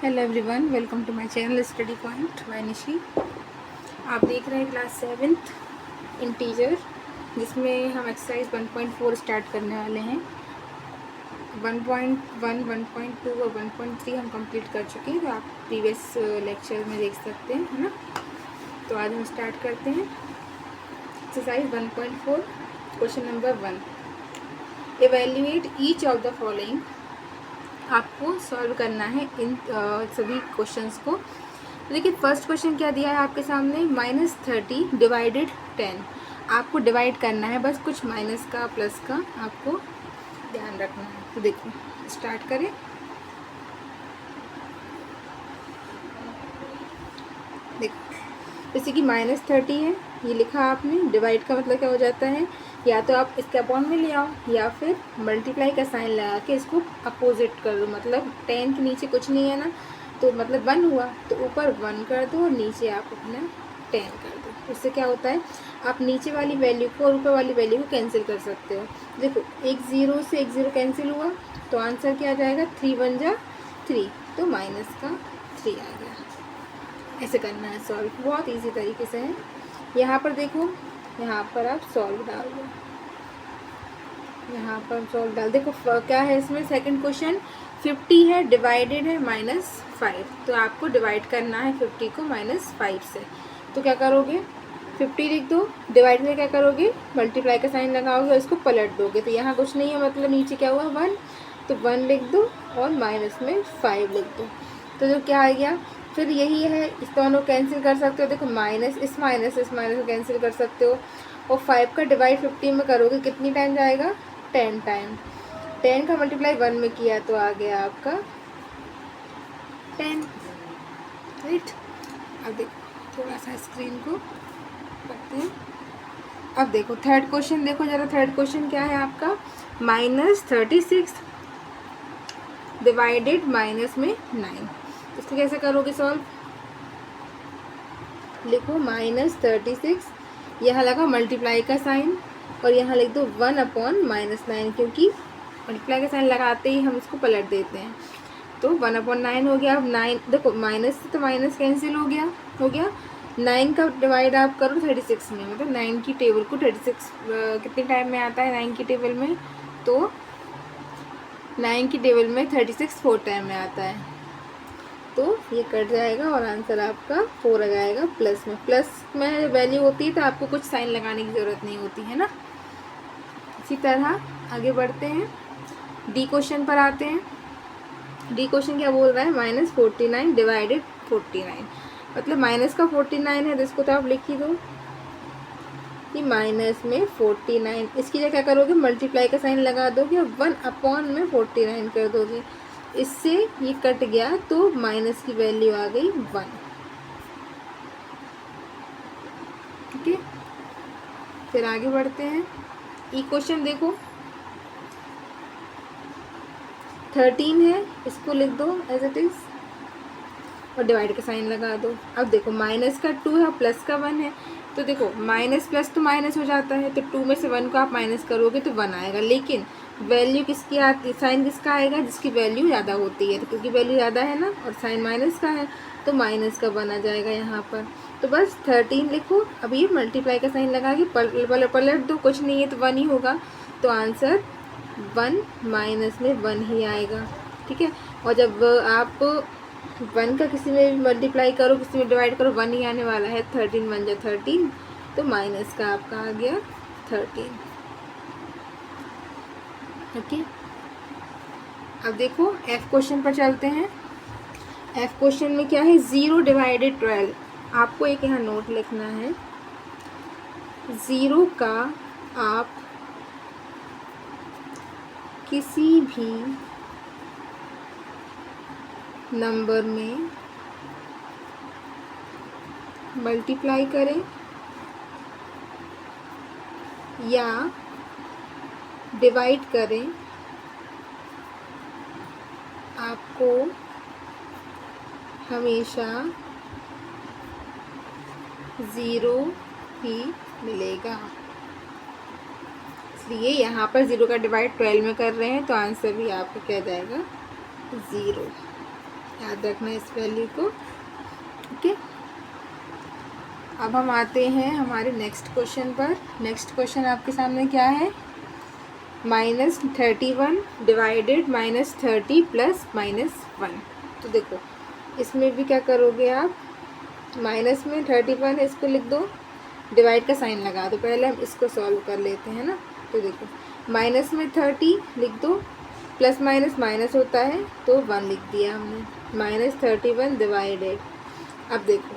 Hello everyone, welcome to my channel study point by Nishi. आप देख रहे हैं क्लास 7th इंटीजर, जिसमें हम एक्सरसाइज 1.4 स्टार्ट करने वाले हैं। 1.1, 1.2 और 1.3 हम कंप्लीट कर चुके हैं, तो आप प्रीवियस लेक्चर में देख सकते हैं, है ना। तो आज हम स्टार्ट करते हैं exercise 1.4। Question number 1, evaluate each of the following. आपको सॉल्व करना है इन सभी क्वेश्चंस को। देखिए, फर्स्ट क्वेश्चन क्या दिया है आपके सामने, -30 डिवाइडेड 10। आपको डिवाइड करना है, बस कुछ माइनस का प्लस का आपको ध्यान रखना है। तो देखो, स्टार्ट करें। देखो, जैसे कि -30 है, ये लिखा आपने। डिवाइड का मतलब क्या हो जाता है, या तो आप इसके अपॉन में ले आओ या फिर मल्टीप्लाई का साइन लगा के इसको अपोजिट कर दो। मतलब 10 के नीचे कुछ नहीं है ना, तो मतलब 1 हुआ, तो ऊपर 1 कर दो और नीचे आप अपना 10 कर दो। इससे क्या होता है, आप नीचे वाली वैल्यू को और ऊपर वाली वैल्यू को कैंसिल कर सकते हो। देखो, एक 0 से एक 0 कैंसिल हुआ, तो आंसर क्या आ जाएगा, 3 1 जा 3, तो माइनस का 3 आ गया। ऐसे करना है सॉल्व, बहुत इजी तरीके से है। यहाँ पर देखो, यहाँ पर आप सॉल्व डाल दो, यहाँ पर सॉल्व डाल। देखो क्या है इसमें, सेकंड क्वेश्चन 50 है, डिवाइडेड है -5, तो आपको डिवाइड करना है 50 को -5 से। तो क्या करोगे, 50 लिख दो, डिवाइड में क्या करोगे, मल्टीप्लाई का साइन लगाओगे और इसको पलट दोगे। तो यहाँ कुछ नहीं है, मतलब नीचे क्या हुआ 1, तो 1 लिख दो और माइनस में 5 लिख दो। तो जो क्या आ गया, फिर यही है, इस दोनों कैंसिल कर सकते हो। देखो, माइनस को कैंसिल कर सकते हो। और 5 का डिवाइड 50 में करोगे, कितनी टाइम जाएगा, 10 टाइम। 10 का मल्टीप्लाई 1 में किया तो आ गया आपका 10, राइट। अब देखो, थोड़ा सा स्क्रीन को करते हैं। अब देखो थर्ड क्वेश्चन, देखो जरा थर्ड क्वेश्चन क्या है आपका, -36 डिवाइडेड माइनस में 9। इसको कैसे करोगे सॉल्व, लिखो -36, यहाँ लगा मल्टीप्लाई का साइन और यहाँ लिख दो 1/-9, क्योंकि मल्टीप्लाई का साइन लगाते ही हम इसको पलट देते हैं। तो 1/9 हो गया। अब 9, देखो माइनस से तो माइनस कैंसिल हो गया। 9 का डिवाइड आप करो 36 में, मतलब 9 की टेबल को 36 कितने टाइम में आता है 9 की टेबल में, तो 9 की टेबल में 36 4 टाइम में आता है। तो ये कट जाएगा और आंसर आपका 4 आ जाएगा। प्लस में वैल्यू होती है तो आपको कुछ साइन लगाने की ज़रूरत नहीं होती है ना। इसी तरह आगे बढ़ते हैं, डी क्वेश्चन पर आते हैं। डी क्वेश्चन क्या बोल रहा है, -49 डिवाइडेड 49। मतलब माइनस का 49 है, तो इसको तो आप लिख ही दो कि माइनस में 49। इसकी जगह क्या करोगे, मल्टीप्लाई का साइन लगा दोगे और 1/49 कर दोगे। इससे ये कट गया, तो माइनस की वैल्यू आ गई 1। ठीक है, फिर आगे बढ़ते हैं। ई क्वेश्चन देखो, 13 है, इसको लिख दो एज इट इज और डिवाइड का साइन लगा दो। अब देखो, माइनस का 2 है, प्लस का 1 है, तो देखो माइनस प्लस तो माइनस हो जाता है, तो 2 में से 1 को आप माइनस करोगे तो 1 आएगा। लेकिन वैल्यू किसकी आती, साइन किसका आएगा, जिसकी वैल्यू ज़्यादा होती है। तो क्योंकि वैल्यू ज़्यादा है ना और साइन माइनस का है, तो माइनस का 1 आ जाएगा यहाँ पर। तो बस 13 लिखो। अब ये मल्टीप्लाई का साइन लगा के पलट दो, कुछ नहीं है तो 1 ही होगा। तो आंसर 1 माइनस में 1 ही आएगा। ठीक है, और जब आप 1 का किसी में भी मल्टीप्लाई करो, किसी में डिवाइड करो, 1 ही आने वाला है। 13 1 जा 13, तो माइनस का आपका आ गया 13। ओके, अब देखो एफ क्वेश्चन पर चलते हैं। एफ क्वेश्चन में क्या है, 0 डिवाइडेड 12। आपको एक यहाँ नोट लिखना है, 0 का आप किसी भी नंबर में मल्टीप्लाई करें या डिवाइड करें, आपको हमेशा 0 ही मिलेगा। इसलिए यहाँ पर 0 का डिवाइड 12 में कर रहे हैं, तो आंसर भी आपका क्या जाएगा, 0। याद रखना इस वैल्यू को। ओके, अब हम आते हैं हमारे नेक्स्ट क्वेश्चन पर। नेक्स्ट क्वेश्चन आपके सामने क्या है, -31 डिवाइडेड -30 प्लस -1। तो देखो इसमें भी क्या करोगे आप, माइनस में 31 है इसको लिख दो, डिवाइड का साइन लगा दो। पहले हम इसको सॉल्व कर लेते हैं ना। तो देखो माइनस में 30 लिख दो, प्लस माइनस माइनस होता है तो 1 लिख दिया हमने, -31 डिवाइडेड। अब देखो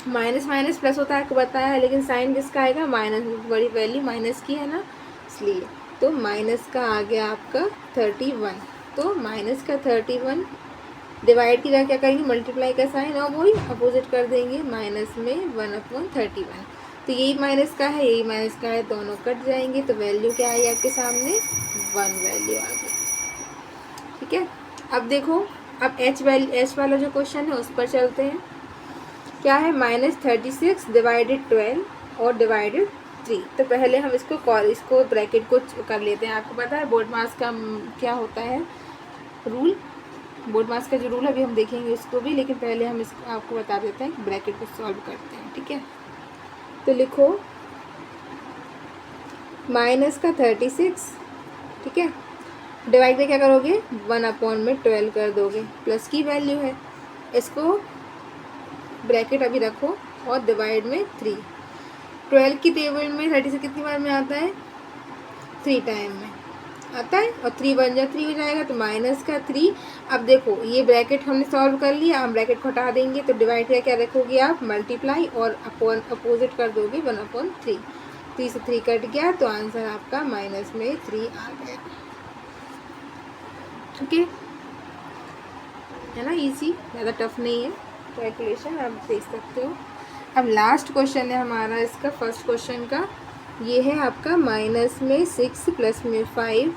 माइनस माइनस प्लस होता है आपको बताया है, लेकिन साइन किसका आएगा, माइनस, बड़ी वैल्यू माइनस की है ना इसलिए। तो माइनस का आ गया आपका 31। तो माइनस का 31 डिवाइड की क्या करेंगे, मल्टीप्लाई का साइन और वही अपोजिट कर देंगे, माइनस में 1/31। तो यही माइनस का है, यही माइनस का है, दोनों कट जाएंगे। तो वैल्यू क्या आई आपके सामने, 1 वैल्यू आ गई। ठीक है, अब देखो, अब एच वाला जो क्वेश्चन है उस पर चलते हैं। क्या है, -36 डिवाइडेड 12 और डिवाइडेड 3। तो पहले हम इसको ब्रैकेट को कर लेते हैं। आपको पता है बोर्ड मास का क्या होता है रूल, बोर्ड मास का जो रूल है अभी हम देखेंगे उसको भी, लेकिन पहले हम इसको आपको बता देते हैं कि ब्रैकेट को सॉल्व करते हैं। ठीक है, तो लिखो माइनस का 36, ठीक है, डिवाइड में क्या करोगे, 1/12 कर दोगे, प्लस की वैल्यू है, इसको ब्रैकेट अभी रखो और डिवाइड में 3। 12 की टेबल में 36 कितनी बार में आता है, 3 टाइम में आता है, और 3 बन जाए 3 हो जाएगा, तो माइनस का 3। अब देखो ये ब्रैकेट हमने सॉल्व कर लिया, हम ब्रैकेट को हटा देंगे, तो डिवाइड का क्या रखोगे आप, मल्टीप्लाई, और अपॉन अपोजिट कर दोगे 1/3। 3 से 3 कट गया, तो आंसर आपका माइनस में 3 आ गया। ओके, है ना, इजी, ज़्यादा टफ नहीं है कैलकुलेशन, आप देख सकते हो। अब लास्ट क्वेश्चन है हमारा इसका, फर्स्ट क्वेश्चन का, ये है आपका माइनस में 6 प्लस में 5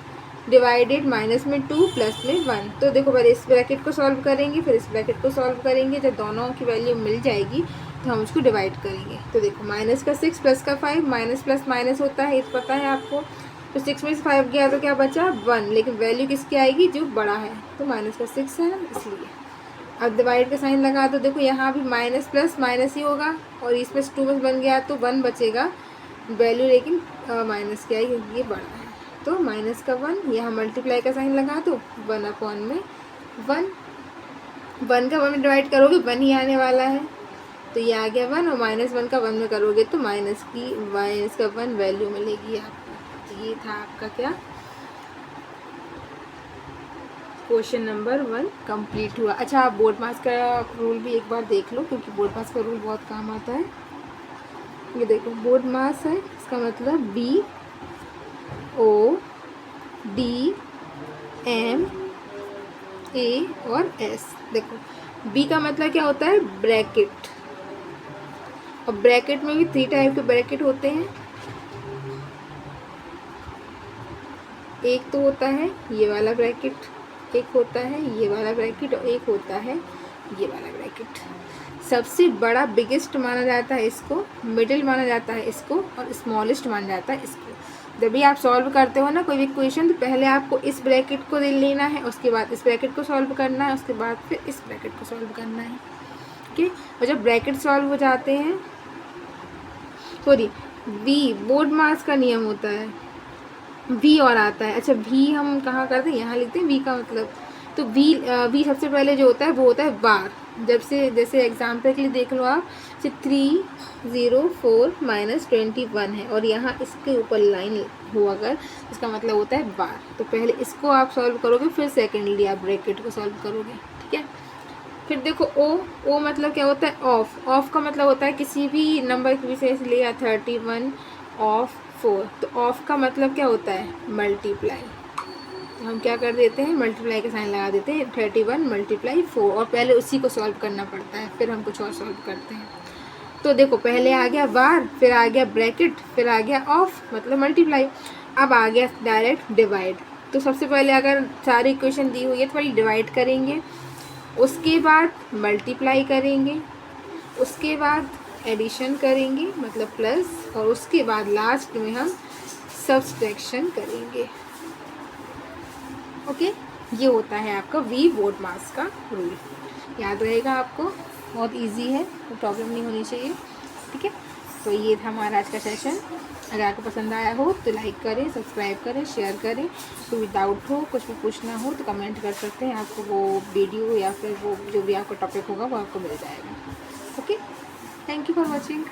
डिवाइडेड माइनस में 2 प्लस में 1। तो देखो पहले इस ब्रैकेट को सॉल्व करेंगे, फिर इस ब्रैकेट को सॉल्व करेंगे। जब दोनों की वैल्यू मिल जाएगी तो हम उसको डिवाइड करेंगे। तो देखो माइनस का 6 प्लस का 5, माइनस प्लस माइनस होता है, ये तो पता है आपको। तो 6 में से 5 गया तो क्या बचा, 1, लेकिन वैल्यू किसकी आएगी, जो बड़ा है, तो माइनस का 6 है ना इसलिए। अब डिवाइड का साइन लगा दो, देखो यहाँ भी माइनस प्लस माइनस ही होगा, और इसमें 2 में बन गया तो 1 बचेगा, वैल्यू लेकिन माइनस की आई क्योंकि ये बड़ा है। तो माइनस का 1, यहाँ मल्टीप्लाई का साइन लगा दो, 1/1, 1 का 1 में डिवाइड करोगे 1 ही आने वाला है, तो ये आ गया 1, और -1 का 1 में करोगे तो माइनस का 1 वैल्यू मिलेगी आपको। तो ये था आपका क्या, क्वेश्चन नंबर 1 कंप्लीट हुआ। अच्छा, आप बोर्ड मास का रूल भी एक बार देख लो, क्योंकि बोर्ड मास का रूल बहुत काम आता है। ये देखो बोर्ड मास है, इसका मतलब BODMA और S। देखो B का मतलब क्या होता है, ब्रैकेट, और ब्रैकेट में भी 3 टाइप के ब्रैकेट होते हैं। एक तो होता है ये वाला ब्रैकेट, एक होता है ये वाला ब्रैकेट, और एक होता है ये वाला ब्रैकेट। सबसे बड़ा बिगेस्ट माना जाता है इसको, मिडिल माना जाता है इसको, और स्मॉलेस्ट माना जाता है इसको। जब भी आप सॉल्व करते हो ना कोई भी क्वेश्चन, तो पहले आपको इस ब्रैकेट को लेना है, उसके बाद इस ब्रैकेट को सॉल्व करना है, उसके बाद फिर इस ब्रैकेट को सॉल्व करना है। ओके, और जब ब्रैकेट सॉल्व हो जाते हैं, सॉरी, बोर्ड मास का नियम होता है, वी और आता है। अच्छा, वी हम कहाँ करते हैं, यहाँ लिखते हैं वी का मतलब। तो वी सबसे पहले जो होता है वो होता है बार। जैसे एग्जाम्पल के लिए देख लो आप, 304 - 21 है, और यहाँ इसके ऊपर लाइन हो अगर, इसका मतलब होता है बार। तो पहले इसको आप सॉल्व करोगे, फिर सेकेंडली आप ब्रैकेट को सॉल्व करोगे। ठीक है, फिर देखो ओ मतलब क्या होता है, ऑफ का मतलब होता है किसी भी नंबर की विशेष लिया, 31 ऑफ 4। तो ऑफ का मतलब क्या होता है, मल्टीप्लाई। तो हम क्या कर देते हैं, मल्टीप्लाई का साइन लगा देते हैं, 31 × 4, और पहले उसी को सॉल्व करना पड़ता है, फिर हम कुछ और सॉल्व करते हैं। तो देखो पहले आ गया बार, फिर आ गया ब्रैकेट, फिर आ गया ऑफ मतलब मल्टीप्लाई, अब आ गया डायरेक्ट डिवाइड। तो सबसे पहले अगर सारी इक्वेशन दी हुई है तो पहले डिवाइड करेंगे, उसके बाद मल्टीप्लाई करेंगे, उसके बाद एडिशन करेंगे मतलब प्लस, और उसके बाद लास्ट में हम सब्सट्रैक्शन करेंगे। ओके, ये होता है आपका वी बोर्ड मास का रूल, याद रहेगा आपको, बहुत इजी है, कोई प्रॉब्लम नहीं होनी चाहिए। ठीक है, तो ये था हमारा आज का सेशन। अगर आपको पसंद आया हो तो लाइक करें, सब्सक्राइब करें, शेयर करें। कोई डाउट हो, कुछ भी पूछना हो तो कमेंट कर सकते हैं, आपको वो वीडियो या फिर वो जो भी आपका टॉपिक होगा वो आपको मिल जाएगा। Okay, thank you for watching.